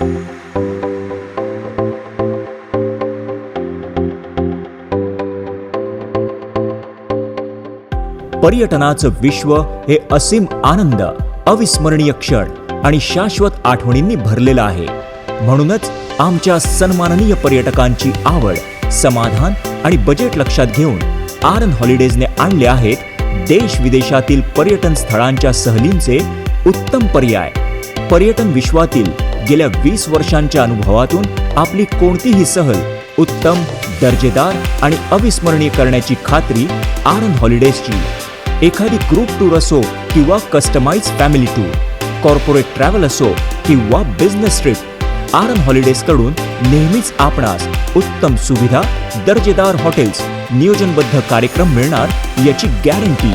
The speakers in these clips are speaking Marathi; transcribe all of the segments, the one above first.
पर्यटनाचं विश्व हे असीम आनंद, अविस्मरणीय क्षण आणि शाश्वत आठवणींनी भरलेलं आहे. म्हणूनच आमच्या सन्माननीय पर्यटकांची आवड, समाधान आणि बजेट लक्षात घेऊन आरन हॉलिडेजने आणले आहेत देश विदेशातील पर्यटन स्थळांच्या सहलींचे उत्तम पर्याय. पर्यटन विश्वातील गेल्या 20 वर्षांच्या अनुभवातून आपली कोणतीही सहल उत्तम, दर्जेदार आणि अविस्मरणीय करण्याची खात्री आरन हॉलिडेजची. एखादी ग्रुप टूर असो किंवा customize family tour, corporate travel असो किंवा बिझनेस ट्रिप, आरन हॉलिडेज कडून नेहमीच आपणास उत्तम सुविधा, दर्जेदार हॉटेल्स, नियोजनबद्ध कार्यक्रम मिळणार याची गॅरंटी.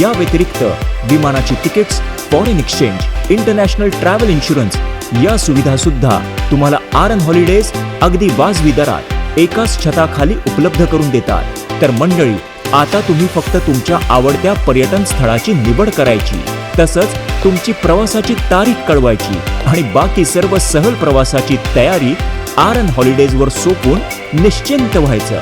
या व्यतिरिक्त विमानाची tickets, foreign exchange, international travel insurance या सुविधा सुद्धा तुम्हाला आरन हॉलिडेज अगदी वाजवी दरात एकाच छताखाली उपलब्ध करून देतात. तर मंडळी, आता तुम्ही फक्त तुमच्या आवडत्या पर्यटन स्थळाची निवड करायची, तसंच तुमची प्रवासाची तारीख कळवायची आणि बाकी सर्व सहल प्रवासाची तयारी आरन हॉलिडेजवर सोपवून निश्चिंत व्हायचं.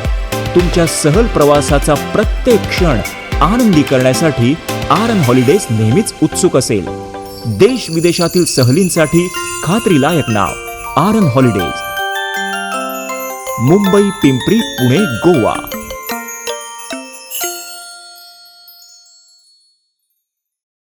तुमच्या सहल प्रवासाचा प्रत्येक क्षण आनंदी करण्यासाठी आरन हॉलिडेज नेहमीच उत्सुक असेल. देश विदेशातील सहलींसाठी खात्रीलायक नाव आरन हॉलिडेज. मुंबई, पिंपरी, पुणे, गोवा.